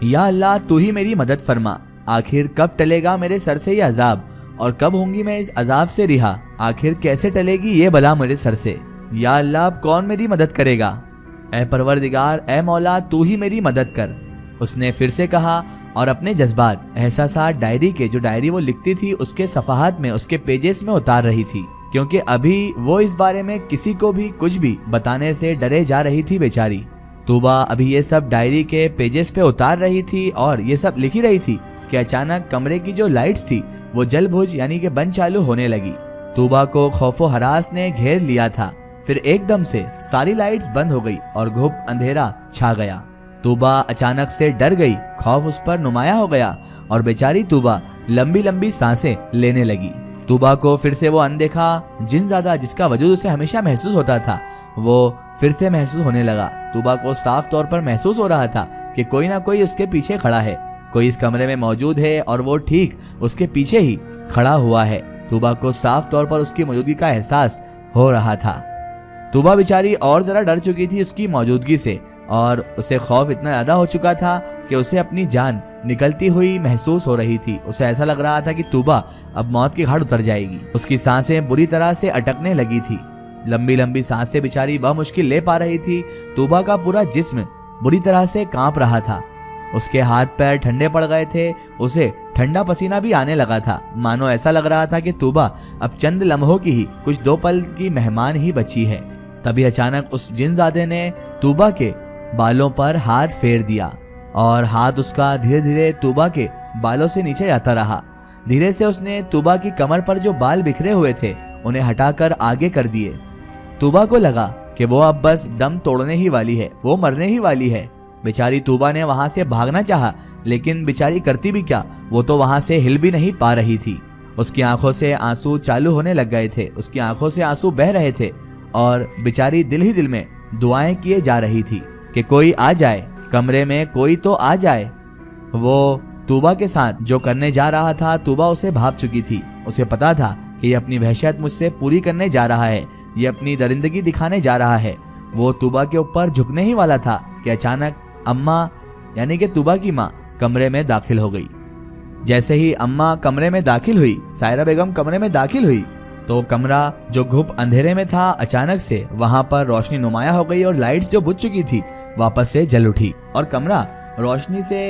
या अल्लाह तू ही मेरी मदद फरमा, आखिर कब टलेगा मेरे सर से ये अजाब, और कब होंगी मैं इस अजाब से रिहा, आखिर कैसे टलेगी ये बला मेरे सर से। या अल्लाह अब कौन मेरी मदद करेगा, ए परवरदिगार ए मौला तू ही मेरी मदद कर। उसने फिर से कहा और अपने जज्बात एहसासात डायरी के, जो डायरी वो लिखती थी, उसके सफ़हात में, उसके पेजेस में उतार रही थी, क्योंकि अभी वो इस बारे में किसी को भी कुछ भी बताने से डरे जा रही थी बेचारी। तूबा अभी ये सब डायरी के पेजेस पे उतार रही थी और ये सब लिखी रही थी कि अचानक कमरे की जो लाइट्स थी वो जल बुझ यानी कि बंद चालू होने लगी। तूबा को खौफो हरास ने घेर लिया था। फिर एकदम से सारी लाइट्स बंद हो गई और घुप अंधेरा छा गया। तूबा अचानक से डर गई, खौफ उस पर नुमाया हो गया और बेचारी तूबा लंबी लंबी सांसें लेने लगी। तूबा को फिर से वो अनदेखा जिनज़ादा जिसका वजूद उसे हमेशा महसूस होता था, वो फिर से महसूस होने लगा। तूबा को साफ तौर पर महसूस हो रहा था कि कोई ना कोई उसके पीछे खड़ा है, कोई इस कमरे में मौजूद है और वो ठीक उसके पीछे ही खड़ा हुआ है। तूबा को साफ तौर पर उसकी मौजूदगी का एहसास हो रहा था। तूबा बेचारी और जरा डर चुकी थी उसकी मौजूदगी से और उसे खौफ इतना ज्यादा हो चुका था कि उसे अपनी जान निकलती हुई महसूस हो रही थी। उसे ऐसा लग रहा था कि तूबा अब मौत की घाट उतर जाएगी। उसकी सांसें बुरी तरह से अटकने लगी थी। लंबी लंबी सांसें बेचारी बमुश्किल ले पा रही थी। तूबा का पूरा जिस्म बुरी तरह से कांप रहा था। उसके हाथ पैर ठंडे पड़ गए थे। उसे ठंडा पसीना भी आने लगा था। मानो ऐसा लग रहा था कि तूबा अब चंद लम्हों की ही, कुछ दो पल की मेहमान ही बची है। तभी अचानक उस जिनजादे ने तूबा के बालों पर हाथ फेर दिया और हाथ उसका धीरे धीरे तूबा के बालों से नीचे आता रहा। धीरे से उसने तूबा की कमर पर जो बाल बिखरे हुए थे उन्हें हटाकर आगे कर दिए। तूबा को लगा कि वो अब बस दम तोड़ने ही वाली है, वो मरने ही वाली है। बेचारी तूबा ने वहां से भागना चाहा, लेकिन बेचारी करती भी क्या, वो तो वहां से हिल भी नहीं पा रही थी। उसकी आंखों से आंसू चालू होने लग गए थे, उसकी आंखों से आंसू बह रहे थे और बेचारी दिल ही दिल में दुआएं किए जा रही थी कि कोई आ जाए, कमरे में कोई तो आ जाए। वो तूबा के साथ जो करने जा रहा था, तूबा उसे भाप चुकी थी। उसे पता था कि ये अपनी वहशत मुझसे पूरी करने जा रहा है, ये अपनी दरिंदगी दिखाने जा रहा है। वो तूबा के ऊपर झुकने ही वाला था कि अचानक अम्मा यानी कि तूबा की माँ कमरे में दाखिल हो गई। जैसे ही अम्मा कमरे में दाखिल हुई, सायरा बेगम कमरे में दाखिल हुई, तो कमरा जो घुप अंधेरे में था अचानक से वहां पर रोशनी नुमाया हो गई और लाइट्स जो बुझ चुकी थी वापस से जल उठी और कमरा रोशनी से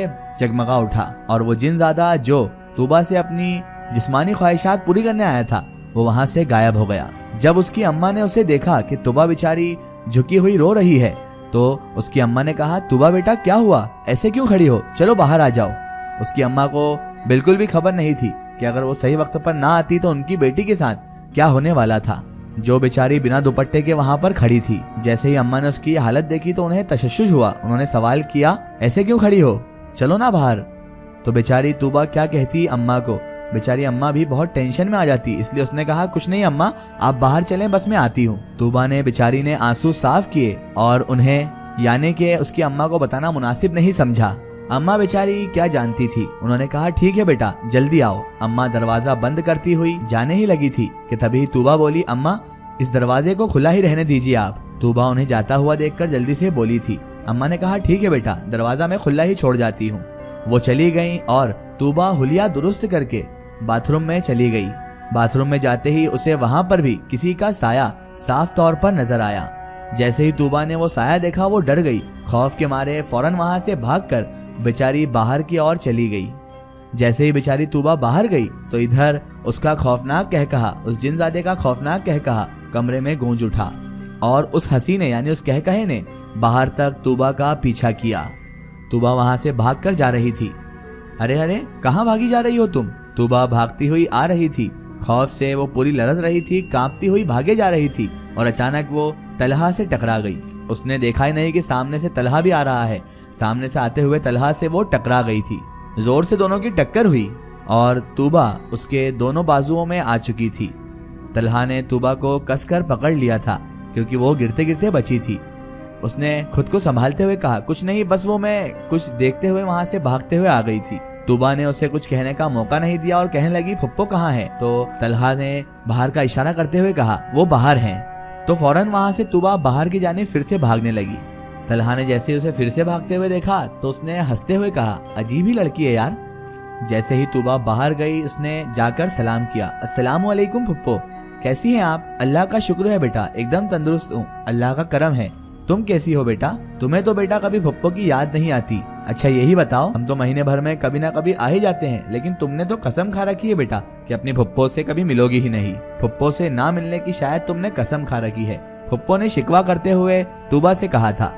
जगमगा उठा। और वो जिनजादा जो तूबा से अपनी जिस्मानी ख्वाहिशात पूरी करने आया था वो वहां से गायब हो गया। जब उसकी अम्मा ने उसे देखा कि तूबा बेचारी झुकी हुई रो रही है, तो उसकी अम्मा ने कहा, तूबा बेटा क्या हुआ, ऐसे क्यों खड़ी हो, चलो बाहर आ जाओ। उसकी अम्मा को बिल्कुल भी खबर नहीं थी कि अगर वो सही वक्त पर ना आती तो उनकी बेटी के साथ क्या होने वाला था, जो बेचारी बिना दुपट्टे के वहां पर खड़ी थी। जैसे ही अम्मा ने उसकी हालत देखी तो उन्हें तशश्शुश हुआ। उन्होंने सवाल किया, ऐसे क्यों खड़ी हो, चलो ना बाहर। तो बेचारी तूबा क्या कहती अम्मा को, बेचारी अम्मा भी बहुत टेंशन में आ जाती, इसलिए उसने कहा, कुछ नहीं अम्मा, आप बाहर चलें, बस मैं आती हूँ। तूबा ने बेचारी ने आंसू साफ किए और उन्हें यानी कि उसकी अम्मा को बताना मुनासिब नहीं समझा। अम्मा बेचारी क्या जानती थी। उन्होंने कहा, ठीक है बेटा, जल्दी आओ। अम्मा दरवाजा बंद करती हुई जाने ही लगी थी कि तभी तूबा बोली, अम्मा इस दरवाजे को खुला ही रहने दीजिए आप। तूबा उन्हें जाता हुआ देखकर जल्दी से बोली थी। अम्मा ने कहा, ठीक है बेटा, दरवाजा मैं खुला ही छोड़ जाती हूँ। वो चली गई और तूबा हुलिया दुरुस्त करके बाथरूम में चली गई। बाथरूम में जाते ही उसे वहां पर भी किसी का साया साफ तौर पर नजर आया। जैसे ही तूबा ने वो साया देखा वो डर गई। खौफ के मारे फौरन वहां से भागकर बेचारी बाहर की ओर चली गई। जैसे ही बेचारी तूबा बाहर गई तो इधर उसका खौफनाक कहकहा, उस जिनजादे का खौफनाक कहकहा कमरे में गूंज उठा और उस हंसी ने यानी उस कहकहे ने बाहर तक तूबा का पीछा किया। तूबा वहां से भागकर जा रही थी। अरे अरे, कहाँ भागी जा रही हो तुम? तूबा भागती हुई आ रही थी। खौफ से वो पूरी लरज रही थी, कांपती हुई भागे जा रही थी और अचानक वो तलहा से टकरा गई। उसने देखा ही नहीं कि सामने से तलहा भी आ रहा है। सामने से आते हुए तलहा से वो टकरा गई थी। जोर से दोनों की टक्कर हुई और तूबा उसके दोनों बाजुओं में आ चुकी थी। तलहा ने तूबा को कसकर पकड़ लिया था क्योंकि वो गिरते गिरते बची थी। उसने खुद को संभालते हुए कहा, कुछ नहीं, बस वो मैं कुछ देखते हुए वहां से भागते हुए आ गई थी। तूबा ने उसे कुछ कहने का मौका नहीं दिया और कहने लगी, फुप्पो कहाँ है? तो तलहा ने बाहर का इशारा करते हुए कहा, वो बाहर हैं। तो फौरन वहां से तूबा बाहर की जाने फिर से भागने लगी। तलहा ने जैसे ही उसे फिर से भागते हुए देखा तो उसने हंसते हुए कहा, अजीब ही लड़की है यार। जैसे ही तूबा बाहर गई उसने जाकर सलाम किया, अस्सलामु अलैकुम फुप्पो, कैसी हैं आप? अल्लाह का शुक्र है बेटा, एकदम तंदुरुस्त हूँ, अल्लाह का करम है। तुम कैसी हो बेटा? तुम्हें तो बेटा कभी फुप्पो की याद नहीं आती। अच्छा यही बताओ, हम तो महीने भर में कभी ना कभी आ ही जाते हैं, लेकिन तुमने तो कसम खा रखी है बेटा कि अपनी फुप्पो से कभी मिलोगी ही नहीं। फुप्पो से ना मिलने की शायद तुमने कसम खा रखी है। फुप्पो ने शिकवा करते हुए तूबा से कहा था।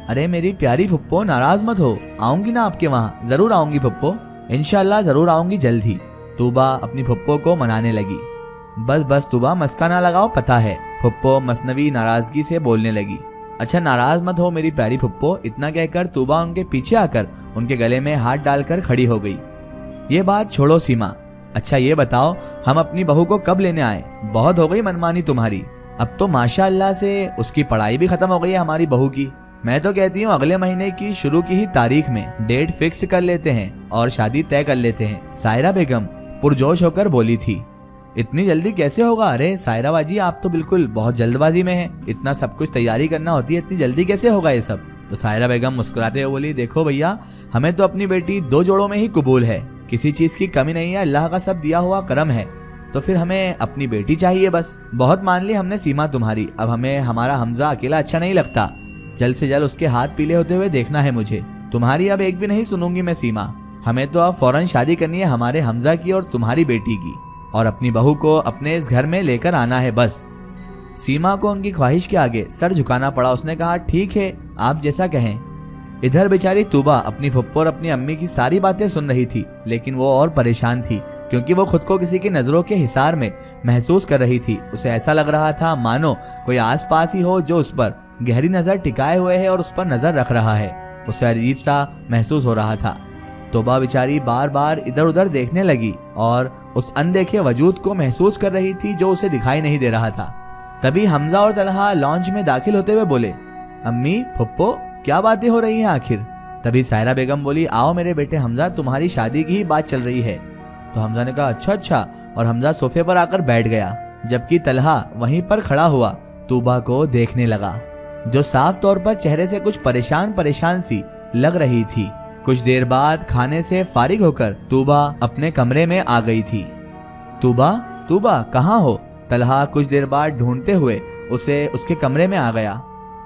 अरे मेरी प्यारी फुप्पो, नाराज मत हो, आऊंगी ना आपके वहाँ, जरूर आऊंगी फुप्पो, इंशाल्लाह जरूर आऊंगी जल्द ही। तूबा अपनी फुप्पो को मनाने लगी। बस बस तूबा, मस्का ना लगाओ, पता है। फुप्पो मसनवी नाराजगी से बोलने लगी। अच्छा नाराज मत हो मेरी प्यारी फुप्पो, इतना कहकर तूबा उनके पीछे आकर उनके गले में हाथ डालकर खड़ी हो गई। ये बात छोड़ो सीमा, अच्छा ये बताओ हम अपनी बहू को कब लेने आए? बहुत हो गई मनमानी तुम्हारी, अब तो माशाअल्लाह से उसकी पढ़ाई भी खत्म हो गई है हमारी बहू की। मैं तो कहती हूँ अगले महीने की शुरू की ही तारीख में डेट फिक्स कर लेते हैं और शादी तय कर लेते हैं, सायरा बेगम पुरजोश होकर बोली थी। इतनी जल्दी कैसे होगा? अरे सायरा बाजी आप तो बिल्कुल बहुत जल्दबाजी में हैं, इतना सब कुछ तैयारी करना होती है, इतनी जल्दी कैसे होगा ये सब? तो सायरा बेगम मुस्कुराते हुए बोली, देखो भैया, हमें तो अपनी बेटी 2 जोड़ों में ही कबूल है, किसी चीज की कमी नहीं है, अल्लाह का सब दिया हुआ करम है, तो फिर हमें अपनी बेटी चाहिए बस। बहुत मान ली हमने सीमा तुम्हारी, अब हमें हमारा हमजा अकेला अच्छा नहीं लगता, जल्द से जल्द उसके हाथ पीले होते हुए देखना है मुझे। तुम्हारी अब एक भी नहीं सुनूंगी मैं सीमा, हमें तो अब फौरन शादी करनी है हमारे हमजा की और तुम्हारी बेटी की, और अपनी बहू को अपने इस घर में लेकर आना है बस। सीमा को उनकी ख्वाहिश के आगे सर झुकाना पड़ा। उसने कहा, ठीक है आप जैसा कहें। इधर बेचारी तूबा अपनी फुप्पो और अपनी अम्मी की सारी बातें सुन रही थी, लेकिन वो और परेशान थी क्योंकि वो खुद को किसी की नजरों के हिसार में महसूस कर रही थी। उसे ऐसा लग रहा था मानो कोई आसपास ही हो जो उस पर गहरी नजर टिकाए हुए है और उस पर नजर रख रहा है। उसे अजीब सा महसूस हो रहा था। तोबा बेचारी बार बार इधर उधर देखने लगी और उस अनदेखे वजूद को महसूस कर रही थी जो उसे दिखाई नहीं दे रहा था। तभी हमजा और तलहा लॉन्च में दाखिल होते हुए बोले, अम्मी फुप्पो क्या बातें हो रही हैं आखिर? तभी सायरा बेगम बोली, आओ मेरे बेटे हमजा, तुम्हारी शादी की ही बात चल रही है। तो हमजा ने कहा, अच्छा अच्छा, और हमजा सोफे पर आकर बैठ गया, जबकि तलहा वहीं पर खड़ा हुआ तूबा को देखने लगा, जो साफ तौर पर चेहरे से कुछ परेशान परेशान सी लग रही थी। कुछ देर बाद खाने से फारिग होकर तूबा अपने कमरे में आ गई थी। तूबा तूबा कहाँ हो? तलहा कुछ देर बाद ढूंढते हुए उसे उसके कमरे में आ गया।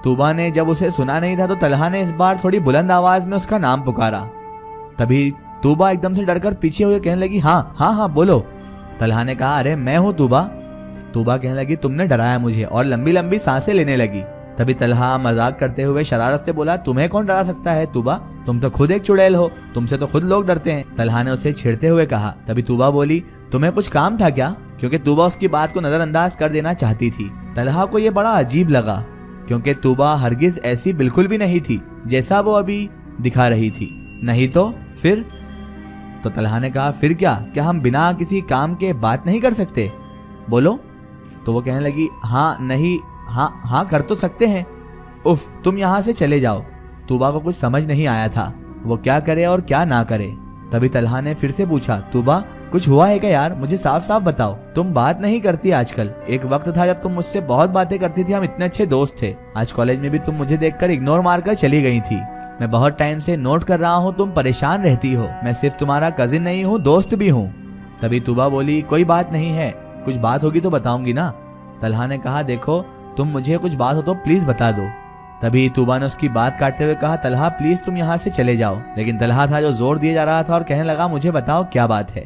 तूबा ने जब उसे सुना नहीं था तो तलहा ने इस बार थोड़ी बुलंद आवाज में उसका नाम पुकारा। तभी तूबा एकदम से डरकर पीछे हुए कहने लगी, हाँ हाँ हाँ बोलो। तलहा ने कहा, अरे मैं हूँ तूबा। तूबा कहने लगी, तुमने डराया मुझे, और लंबी लंबी सांसें लेने लगी। तभी तलहा मजाक करते हुए शरारत से बोला, तुम्हें कौन डरा सकता है तूबा, तुम तो खुद एक चुड़ैल हो, तुमसे तो खुद लोग डरते हैं। तलहा ने उसे छेड़ते हुए कहा। तभी तूबा बोली, तुम्हें कुछ काम था क्या? क्योंकि तूबा उसकी बात को नजरअंदाज कर देना चाहती थी। तलहा को यह बड़ा अजीब लगा क्योंकि तूबा हरगिज ऐसी बिल्कुल भी नहीं थी जैसा वो अभी दिखा रही थी। नहीं तो फिर? तो तलहा ने कहा, फिर क्या हम बिना किसी काम के बात नहीं कर सकते? बोलो। तो वो कहने लगी, हाँ नहीं हाँ कर तो सकते हैं। उफ, तुम यहाँ से चले जाओ। तूबा को कुछ समझ नहीं आया था वो क्या करे और क्या ना करे। तभी तलहा ने फिर से पूछा, तूबा कुछ हुआ है क्या यार, मुझे साफ साफ बताओ, तुम बात नहीं करती आजकल। एक वक्त था जब तुम मुझसे बहुत बातें करती थी, हम इतने अच्छे दोस्त थे। आज कॉलेज में भी तुम मुझे देखकर इग्नोर मारकर चली गई थी। मैं बहुत टाइम से नोट कर रहा हूँ तुम परेशान रहती हो। मैं सिर्फ तुम्हारा कजिन नहीं हूँ, दोस्त भी हूँ। तभी तूबा बोली, कोई बात नहीं है, कुछ बात होगी तो बताऊंगी ना। तलहा ने कहा, देखो तुम मुझे कुछ बात हो तो प्लीज बता दो। तभी तूबा ने उसकी बात काटते हुए कहा, तलहा प्लीज तुम यहाँ से चले जाओ। लेकिन तलहा था जो जोर दिए जा रहा था और कहने लगा, मुझे बताओ क्या बात है।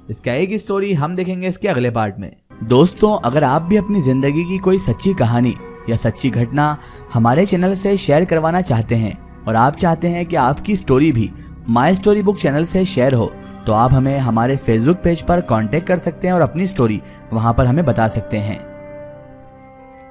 इसका एक स्टोरी हम देखेंगे इसके अगले पार्ट में। दोस्तों, अगर आप भी अपनी जिंदगी की कोई सच्ची कहानी या सच्ची घटना हमारे चैनल से शेयर करवाना चाहते हैं और आप चाहते हैं कि आपकी स्टोरी भी माई स्टोरी बुक चैनल से शेयर हो, तो आप हमें हमारे फेसबुक पेज पर कांटेक्ट कर सकते हैं और अपनी स्टोरी वहां पर हमें बता सकते हैं।